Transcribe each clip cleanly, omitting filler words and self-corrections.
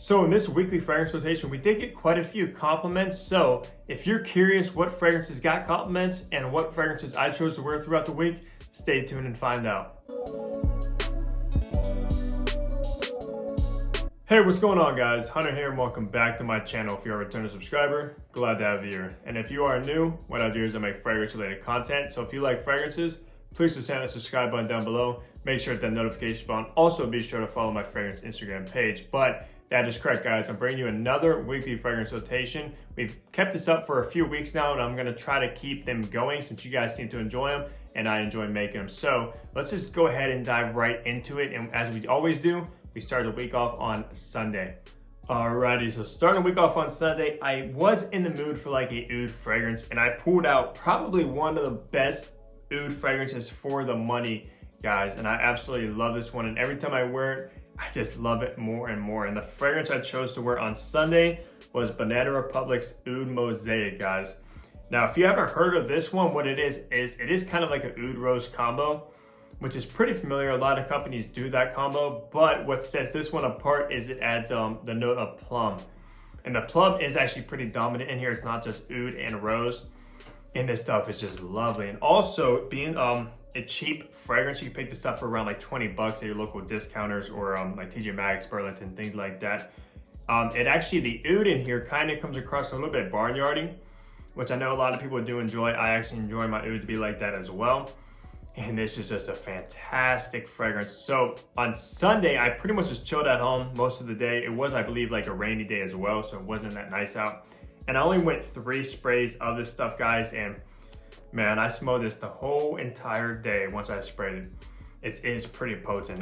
So in this weekly fragrance rotation, we did get quite a few compliments. So if you're curious what fragrances got compliments and what fragrances I chose to wear throughout the week, stay tuned and find out. Hey, what's going on guys? Hunter here and welcome back to my channel. If you're a returning subscriber, glad to have you here. And if you are new, what I do is I make fragrance related content. So if you like fragrances, please just hit the subscribe button down below. Make sure to hit that notification button. Also be sure to follow my fragrance Instagram page. But that is correct guys, I'm bringing you another weekly fragrance rotation. We've kept this up for a few weeks now and I'm gonna try to keep them going since you guys seem to enjoy them and I enjoy making them. So let's just go ahead and dive right into it. And as we always do, we start the week off on Sunday. Alrighty, so starting the week off on Sunday, I was in the mood for like a oud fragrance and I pulled out probably one of the best oud fragrances for the money, guys. And I absolutely love this one. And every time I wear it, I just love it more and more. And the fragrance I chose to wear on Sunday was Banana Republic's Oud Mosaic, guys. Now, if you haven't heard of this one, what it is kind of like an oud rose combo, which is pretty familiar. A lot of companies do that combo, but what sets this one apart is it adds the note of plum. And the plum is actually pretty dominant in here. It's not just oud and rose. And this stuff is just lovely. And also being a cheap fragrance, you can pick this stuff for around like 20 bucks at your local discounters or like TJ Maxx, Burlington, things like that. It actually, the oud in here kind of comes across a little bit barnyardy, which I know a lot of people do enjoy. I actually enjoy my oud to be like that as well. And this is just a fantastic fragrance. So on Sunday, I pretty much just chilled at home most of the day. It was, I believe, like a rainy day as well, so it wasn't that nice out. And I only went 3 sprays of this stuff, guys, and man, I smelled this the whole entire day once I sprayed it. It is pretty potent.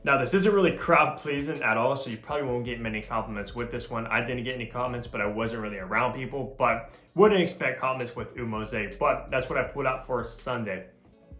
Now, this isn't really crowd pleasing at all, so you probably won't get many compliments with this one. I didn't get any compliments, but I wasn't really around people, but wouldn't expect compliments with Oud Mosaic, but that's what I put out for Sunday.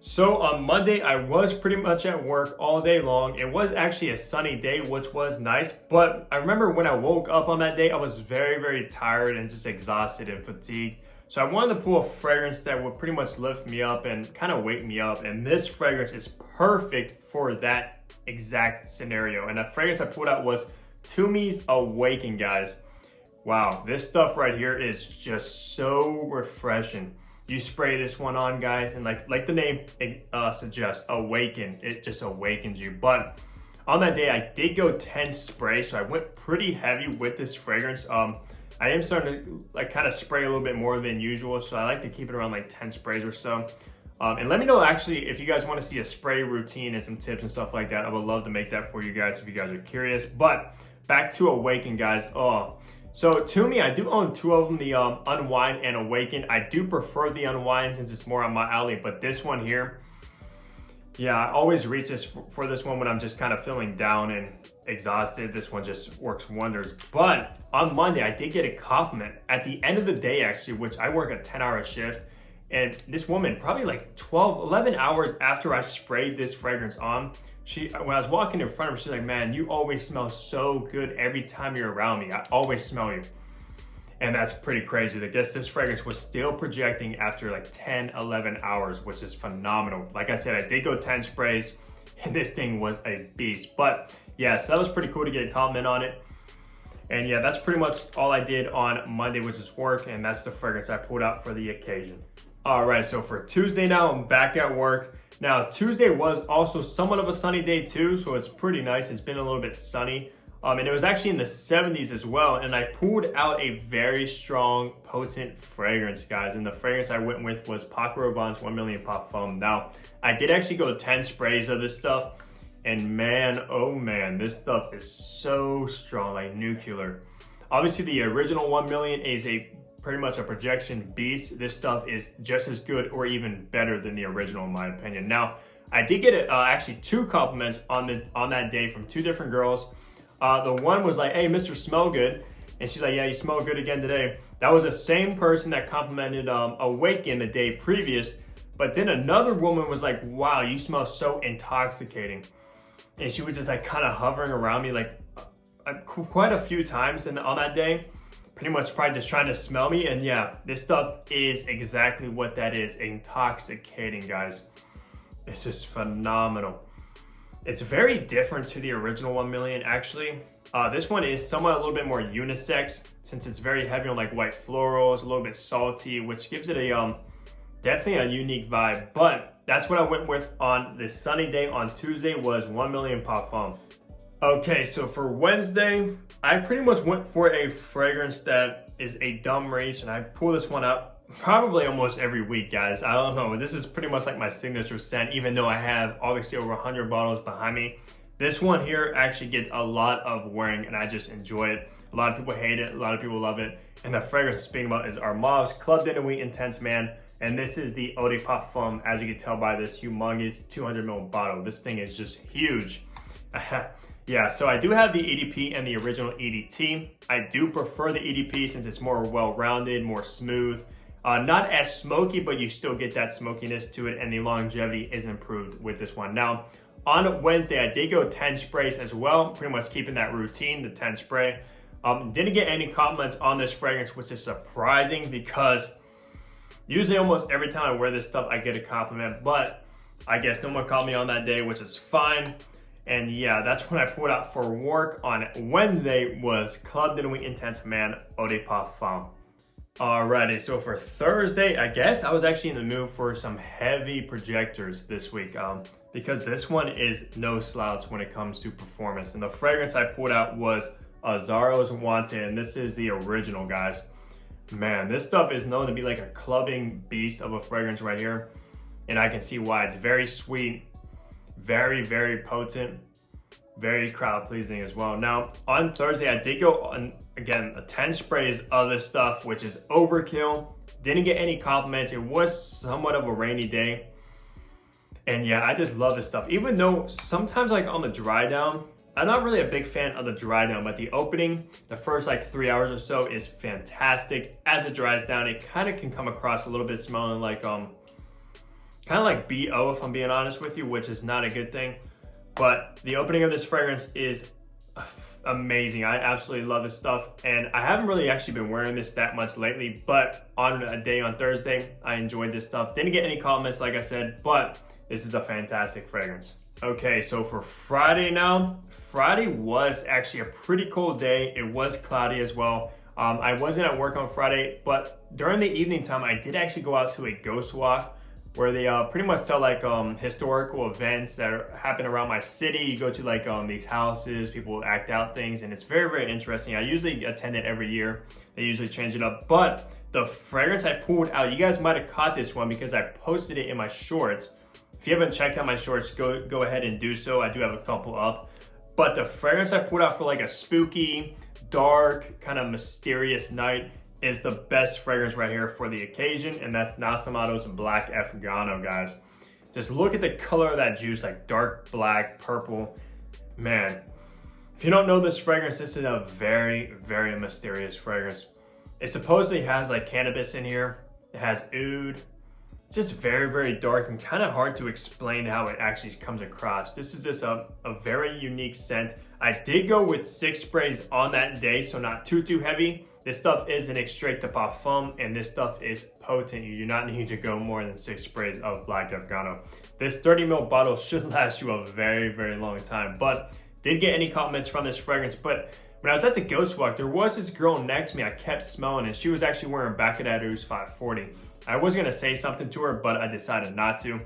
So on Monday, I was pretty much at work all day long. It was actually a sunny day, which was nice. But I remember when I woke up on that day, I was very, very tired and just exhausted and fatigued. So I wanted to pull a fragrance that would pretty much lift me up and kind of wake me up. And this fragrance is perfect for that exact scenario. And the fragrance I pulled out was Tumi's Awaken, guys. Wow, this stuff right here is just so refreshing. You spray this one on, guys, and like the name suggests, Awaken, it just awakens you. But on that day, I did go 10 sprays, so I went pretty heavy with this fragrance. I am starting to like kind of spray a little bit more than usual, so I like to keep it around like 10 sprays or so. And let me know actually if you guys want to see a spray routine and some tips and stuff like that. I would love to make that for you guys if you guys are curious. But back to Awaken, guys. So Tumi, I do own 2 of them, the Unwind and Awaken. I do prefer the Unwind since it's more on my alley, but this one here, yeah, I always reach this for this one when I'm just kind of feeling down and exhausted. This one just works wonders. But on Monday, I did get a compliment at the end of the day, actually, which I work a 10-hour shift. And this woman, probably like 11 hours after I sprayed this fragrance on, when I was walking in front of her, she's like, man, you always smell so good every time you're around me. I always smell you. And that's pretty crazy. I guess this fragrance was still projecting after like 10, 11 hours, which is phenomenal. Like I said, I did go 10 sprays and this thing was a beast. But yeah, so that was pretty cool to get a compliment on it. And yeah, that's pretty much all I did on Monday, which is work. And that's the fragrance I pulled out for the occasion. All right, so for Tuesday now, I'm back at work. Now, Tuesday was also somewhat of a sunny day too, so it's pretty nice. It's been a little bit sunny. And it was actually in the 70s as well. And I pulled out a very strong, potent fragrance, guys. And the fragrance I went with was Paco Rabanne's 1 million Parfum. Now, I did actually go 10 sprays of this stuff. And man, oh man, this stuff is so strong, like nuclear. Obviously, the original 1 million is pretty much a projection beast. This stuff is just as good or even better than the original in my opinion. Now, I did get actually 2 compliments on that day from 2 different girls. The one was like, hey, Mr. Smell Good. And she's like, yeah, you smell good again today. That was the same person that complimented Awaken the day previous. But then another woman was like, wow, you smell so intoxicating. And she was just like kind of hovering around me like quite a few times on that day. Pretty much probably just trying to smell me. And yeah, this stuff is exactly what that is, intoxicating, guys. It's just phenomenal. It's very different to the original 1 million actually. This one is somewhat a little bit more unisex since it's very heavy on like white florals, a little bit salty, which gives it a definitely a unique vibe. But that's what I went with on this sunny day on Tuesday was 1 million parfum. Okay, so for Wednesday, I pretty much went for a fragrance that is a dumb reach, and I pull this one up probably almost every week, guys. I don't know, this is pretty much like my signature scent, even though I have obviously over 100 bottles behind me. This one here actually gets a lot of wearing, and I just enjoy it. A lot of people hate it, a lot of people love it. And the fragrance speaking about is our Mauve's Club de Nuit Intense Man. And this is the Eau de Parfum, as you can tell by this humongous 200 ml bottle. This thing is just huge. Yeah, so I do have the EDP and the original EDT. I do prefer the EDP since it's more well-rounded, more smooth. Not as smoky, but you still get that smokiness to it, and the longevity is improved with this one. Now, on Wednesday, I did go 10 sprays as well, pretty much keeping that routine, the 10 spray. Didn't get any compliments on this fragrance, which is surprising because usually almost every time I wear this stuff, I get a compliment, but I guess no one called me on that day, which is fine. And yeah, that's when I pulled out for work on Wednesday was Club de Nuit Intense Man Eau de Parfum. Alrighty, so for Thursday, I guess I was actually in the mood for some heavy projectors this week because this one is no slouch when it comes to performance. And the fragrance I pulled out was Azzaro's Wanted, and this is the original, guys. Man, this stuff is known to be like a clubbing beast of a fragrance right here. And I can see why. It's very sweet, very, very potent, very crowd pleasing as well. Now, on Thursday, I did go on, again, 10 sprays of this stuff, which is overkill. Didn't get any compliments. It was somewhat of a rainy day. And yeah, I just love this stuff. Even though sometimes like on the dry down, I'm not really a big fan of the dry down, but the opening, the first like 3 hours or so is fantastic. As it dries down, it kind of can come across a little bit smelling like, kind of like BO if I'm being honest with you, which is not a good thing. But the opening of this fragrance is amazing. I absolutely love this stuff. And I haven't really actually been wearing this that much lately, but on a day on Thursday, I enjoyed this stuff. Didn't get any compliments, like I said, but this is a fantastic fragrance. Okay, so for Friday now, Friday was actually a pretty cold day. It was cloudy as well. I wasn't at work on Friday, but during the evening time, I did actually go out to a ghost walk where they pretty much tell like historical events that happen around my city. You go to like these houses, people act out things, and it's very, very interesting. I usually attend it every year. They usually change it up, but the fragrance I pulled out, you guys might have caught this one because I posted it in my shorts. If you haven't checked out my shorts, go ahead and do so. I do have a couple up. But the fragrance I pulled out for like a spooky, dark, kind of mysterious night is the best fragrance right here for the occasion, and that's Nasomatto's Black Afgano, guys. Just look at the color of that juice, like dark black, purple. Man, if you don't know this fragrance, this is a very, very mysterious fragrance. It supposedly has like cannabis in here. It has oud. It's just very, very dark and kind of hard to explain how it actually comes across. This is just a very unique scent. I did go with 6 sprays on that day, so not too heavy. This stuff is an extrait de parfum, and this stuff is potent. You do not need to go more than 6 sprays of Black Afgano. This 30 ml bottle should last you a very, very long time, but did get any compliments from this fragrance. But when I was at the ghost walk, there was this girl next to me I kept smelling, and she was actually wearing Bacadadou's 540. I was gonna say something to her, but I decided not to.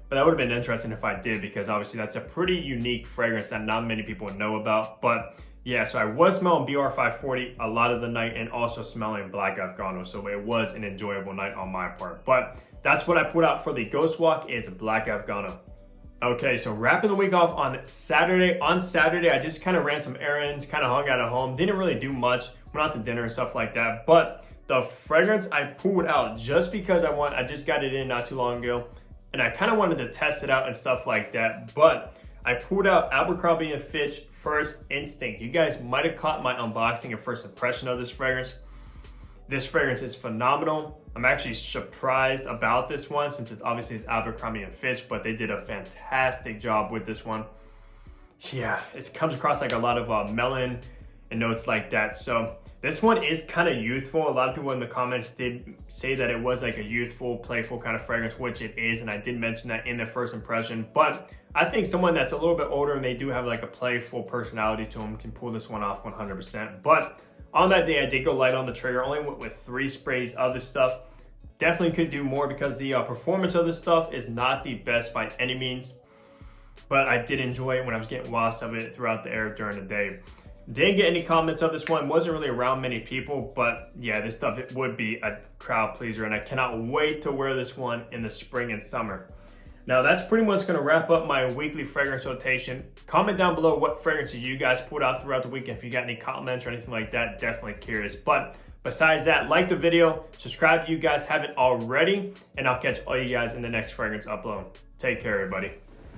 But that would have been interesting if I did, because obviously that's a pretty unique fragrance that not many people know about. But yeah, so I was smelling BR 540 a lot of the night and also smelling Black Afgano. So it was an enjoyable night on my part. But that's what I put out for the ghost walk is Black Afgano. Okay, so wrapping the week off on Saturday. On Saturday, I just kind of ran some errands, kind of hung out at home. Didn't really do much. Went out to dinner and stuff like that. But the fragrance I pulled out just because I just got it in not too long ago, and I kind of wanted to test it out and stuff like that. But I pulled out Abercrombie & Fitch First Instinct. You guys might have caught my unboxing and first impression of this fragrance. This fragrance is phenomenal. I'm actually surprised about this one since it's obviously Abercrombie & Fitch, but they did a fantastic job with this one. Yeah, it comes across like a lot of melon and notes like that. So This one is kind of youthful. A lot of people in the comments did say that it was like a youthful, playful kind of fragrance, which it is, and I did mention that in the first impression. But I think someone that's a little bit older and they do have like a playful personality to them can pull this one off 100%. But on that day, I did go light on the trigger, only went with 3 sprays of this stuff. Definitely could do more because the performance of this stuff is not the best by any means. But I did enjoy it when I was getting wafts of it throughout the air during the day. Didn't get any comments of this one. Wasn't really around many people, but yeah, this stuff, it would be a crowd pleaser, and I cannot wait to wear this one in the spring and summer. Now that's pretty much gonna wrap up my weekly fragrance rotation. Comment down below what fragrances you guys put out throughout the weekend. If you got any comments or anything like that, definitely curious. But besides that, like the video, subscribe if you guys haven't already, and I'll catch all you guys in the next fragrance upload. Take care, everybody.